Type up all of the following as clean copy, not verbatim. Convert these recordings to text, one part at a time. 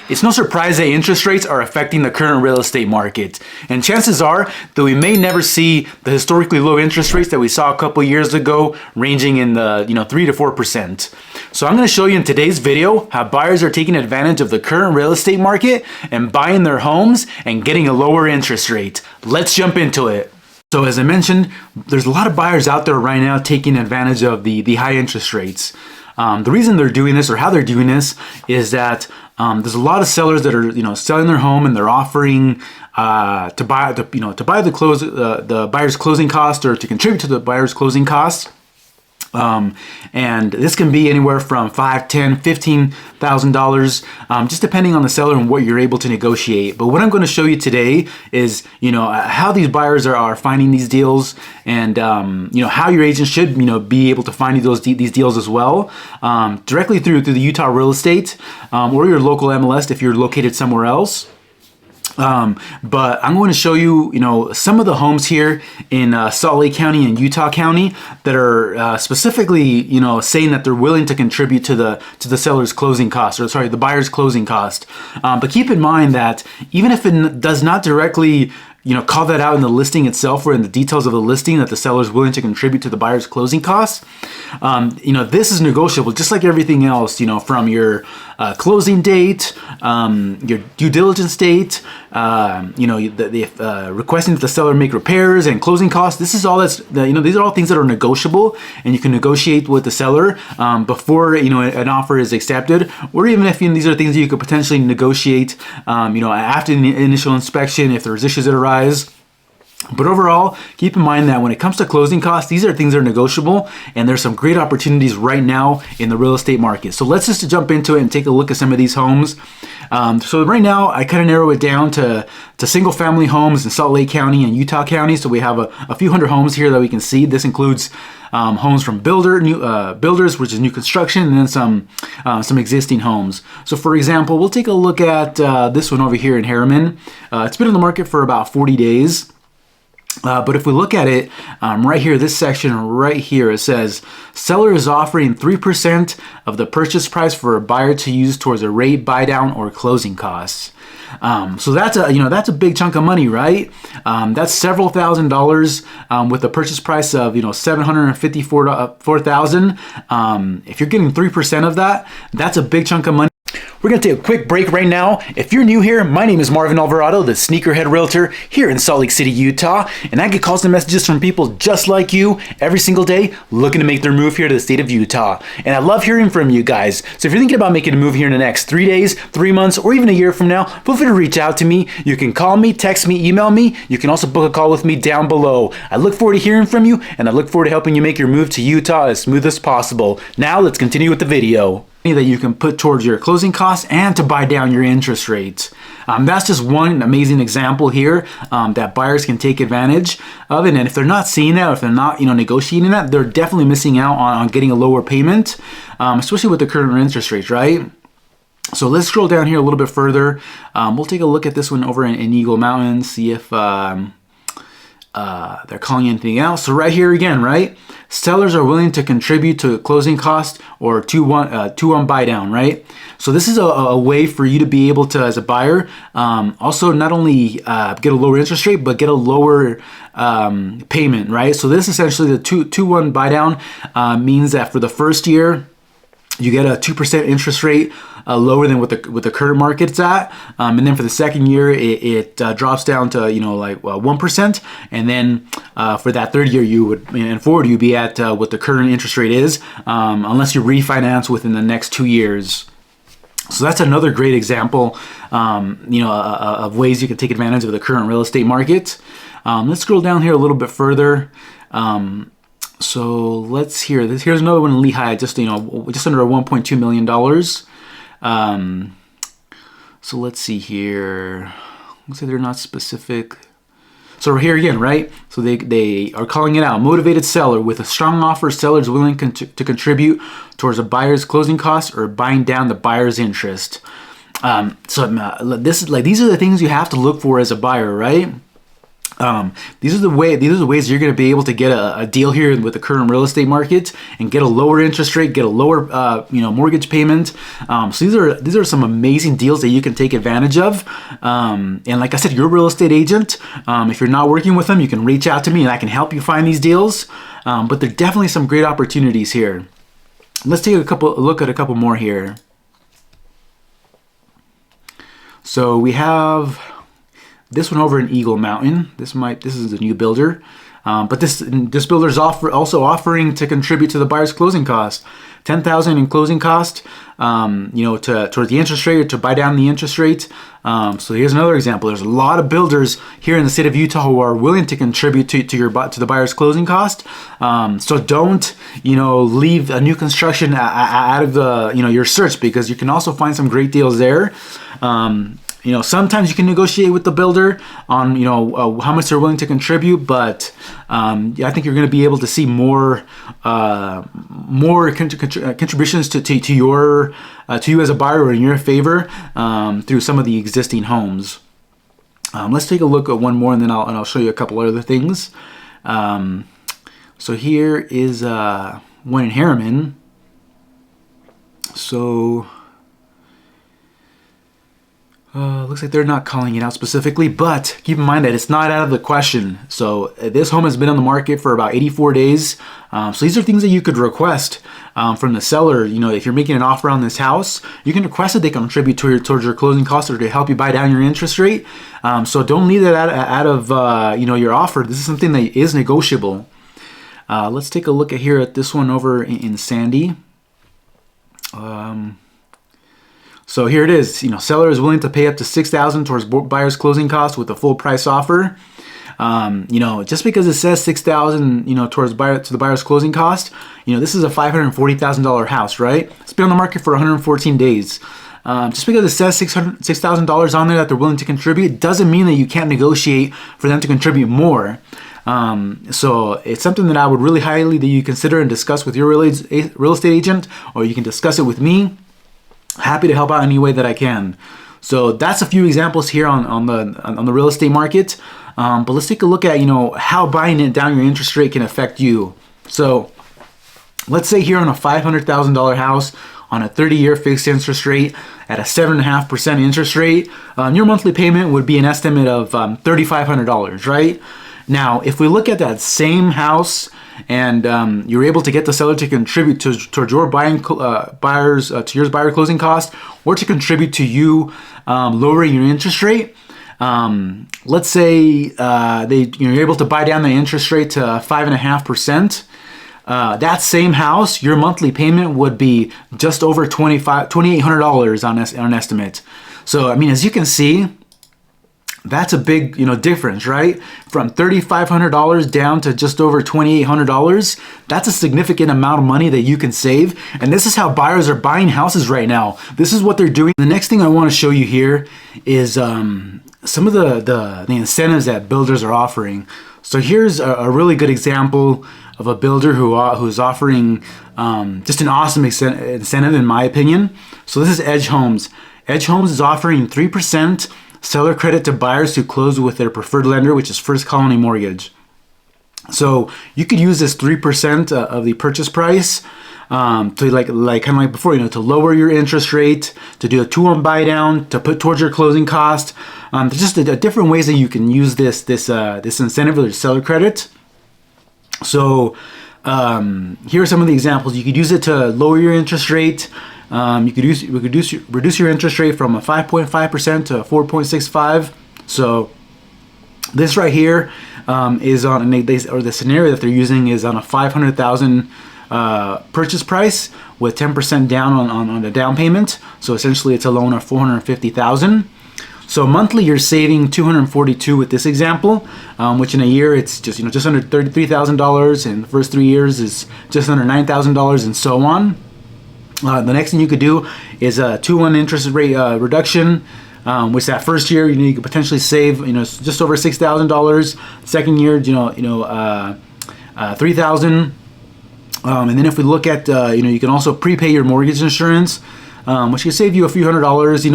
It's no surprise that interest rates are affecting the current real estate market, and chances are that we may never see the historically low interest rates that we saw a couple years ago, ranging in the 3 to 4%. So I'm going to show you in today's video how buyers are taking advantage of the current real estate market and buying their homes and getting a lower interest rate. Let's jump into it. So as I mentioned, there's a lot of buyers out there right now taking advantage of the high interest rates. The reason they're doing this, or how they're doing this, is that there's a lot of sellers that are selling their home and they're offering to buy the buyer's closing cost, or to contribute to the buyer's closing costs. And this can be anywhere from $5,000, $10,000, $15,000, just depending on the seller and what you're able to negotiate. But what I'm going to show you today is, how these buyers are finding these deals, and how your agent should, be able to find these deals as well, directly through the Utah real estate, or your local MLS if you're located somewhere else. But I'm going to show you, some of the homes here in Salt Lake County and Utah County that are specifically, saying that they're willing to contribute to the seller's closing cost, or sorry, the buyer's closing cost. But keep in mind that even if it does not directly call that out in the listing itself or in the details of the listing that the seller is willing to contribute to the buyer's closing costs, this is negotiable, just like everything else, from your closing date, your due diligence date, requesting that the seller make repairs and closing costs. This is all these are all things that are negotiable, and you can negotiate with the seller before an offer is accepted, or even if these are things that you could potentially negotiate, after the initial inspection if there's issues that arise. But overall, keep in mind that when it comes to closing costs, these are things that are negotiable, and there's some great opportunities right now in the real estate market. So let's just jump into it and take a look at some of these homes. So right now, I kind of narrow it down to single family homes in Salt Lake County and Utah County. So we have a few hundred homes here that we can see. This includes homes from builders, which is new construction, and then some existing homes. So for example, we'll take a look at this one over here in Harriman. It's been on the market for about 40 days. But if we look at it right here, this section right here, it says seller is offering 3% of the purchase price for a buyer to use towards a rate buy down or closing costs. So that's a big chunk of money, right? That's several $1,000s with a purchase price of $754,000. If you're getting 3% of that, that's a big chunk of money. We're going to take a quick break right now. If you're new here, my name is Marvin Alvarado, the Sneakerhead Realtor here in Salt Lake City, Utah, and I get calls and messages from people just like you every single day looking to make their move here to the state of Utah. And I love hearing from you guys. So if you're thinking about making a move here in the next 3 days, 3 months, or even a year from now, feel free to reach out to me. You can call me, text me, email me. You can also book a call with me down below. I look forward to hearing from you, and I look forward to helping you make your move to Utah as smooth as possible. Now let's continue with the video that you can put towards your closing costs and to buy down your interest rates. That's just one amazing example here that buyers can take advantage of. And if they're not seeing that, or if they're not negotiating that, they're definitely missing out on getting a lower payment, especially with the current interest rates, right? So let's scroll down here a little bit further. We'll take a look at this one over in Eagle Mountain, see if they're calling anything else. So right here again, right? Sellers are willing to contribute to a closing cost or 2-1 buy down, right? So this is a way for you to be able to, as a buyer, also not only get a lower interest rate, but get a lower payment, right? So this essentially, the 2-1 buy down means that for the first year, you get a 2% interest rate lower than what the current market's at, and then for the second year it drops down to 1%, and then for that third year and forward you'd be at what the current interest rate is, unless you refinance within the next 2 years. So that's another great example, of ways you can take advantage of the current real estate market. Let's scroll down here a little bit further. So let's here's another one in Lehigh, just under $1.2 million. So let's see here. Looks like they're not specific. So we're here again, right? So they are calling it out. Motivated seller with a strong offer. Sellers willing to contribute towards a buyer's closing costs or buying down the buyer's interest. These are the things you have to look for as a buyer, right? These are the ways you're going to be able to get a deal here with the current real estate market and get a lower interest rate, get a lower mortgage payment. So these are some amazing deals that you can take advantage of. And like I said, you're a real estate agent. If you're not working with them, you can reach out to me and I can help you find these deals. But there are definitely some great opportunities here. Let's take a look at a couple more here. So we have this one over in Eagle Mountain. This is a new builder, but this builder is also offering to contribute to the buyer's closing cost, $10,000 in closing cost, toward the interest rate or to buy down the interest rate. So here's another example. There's a lot of builders here in the state of Utah who are willing to contribute to the buyer's closing cost. So don't leave a new construction out of your search, because you can also find some great deals there. Sometimes you can negotiate with the builder on, how much they're willing to contribute, but I think you're going to be able to see more contributions to you as a buyer or in your favor through some of the existing homes. Let's take a look at one more, and then I'll show you a couple other things. So here is one in Harriman. So looks like they're not calling it out specifically, but keep in mind that it's not out of the question. So this home has been on the market for about 84 days. So these are things that you could request from the seller. If you're making an offer on this house, you can request that they contribute towards your closing costs or to help you buy down your interest rate. So don't leave that out of your offer. This is something that is negotiable. Let's take a look at this one over in Sandy. So here it is. Seller is willing to pay up to $6,000 towards buyer's closing costs with a full price offer. Just because it says $6,000, to the buyer's closing cost, this is a $540,000 house, right? It's been on the market for 114 days. Just because it says $6,000 on there that they're willing to contribute doesn't mean that you can't negotiate for them to contribute more. So it's something that I would really highly that you consider and discuss with your real estate agent, or you can discuss it with me. Happy to help out any way that I can. So that's a few examples here on the real estate market. But let's take a look at how buying it down your interest rate can affect you. So let's say here on a $500,000 house on a 30-year fixed interest rate at a 7.5% interest rate, your monthly payment would be an estimate of $3,500, right? Now, if we look at that same house and you're able to get the seller to contribute towards your buyer's closing cost, or to contribute to you lowering your interest rate, let's say you're able to buy down the interest rate to 5.5%. That same house, your monthly payment would be just over $2,800 on an estimate. So, as you can see, that's a big, difference, right? From $3,500 down to just over $2,800. That's a significant amount of money that you can save. And this is how buyers are buying houses right now. This is what they're doing. The next thing I want to show you here is some of the incentives that builders are offering. So here's a really good example of a builder who's offering just an awesome incentive, in my opinion. So this is Edge Homes. Edge Homes is offering 3% seller credit to buyers who close with their preferred lender, which is First Colony Mortgage. So you could use this 3% of the purchase price to like before, to lower your interest rate, to do a 2-1 buy down, to put towards your closing cost. There's just different ways that you can use this incentive or seller credit. So here are some of the examples. You could use it to lower your interest rate. We could reduce your interest rate from a 5.5% to 4.65. So this right here is on the scenario that they're using is on a $500,000 purchase price with 10% down on the down payment. So essentially, it's a loan of $450,000. So monthly, you're saving $242 with this example, which in a year it's just under $33,000, and the first 3 years is just under $9,000, and so on. The next thing you could do is a 2-1 interest rate reduction, which that first year you could potentially save just over $6,000. Second year, $3,000. And then if we look at you can also prepay your mortgage insurance. which can save you a few $100s,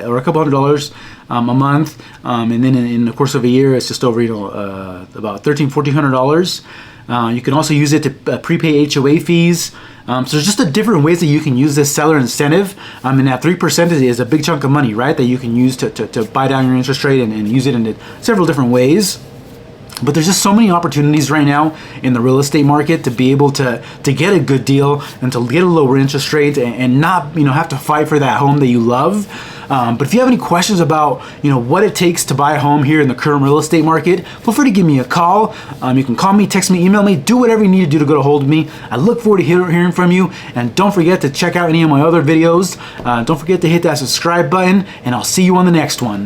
or a couple $100s a month. And then in the course of a year, it's just over, about $1,400. You can also use it to prepay HOA fees. So there's just different ways that you can use this seller incentive. And that 3% is a big chunk of money, right? That you can use to buy down your interest rate and use it in several different ways. But there's just so many opportunities right now in the real estate market to be able to get a good deal and to get a lower interest rate and not have to fight for that home that you love. But if you have any questions about what it takes to buy a home here in the current real estate market, feel free to give me a call. You can call me, text me, email me, do whatever you need to do to get a hold of me. I look forward to hearing from you, and don't forget to check out any of my other videos. Don't forget to hit that subscribe button, and I'll see you on the next one.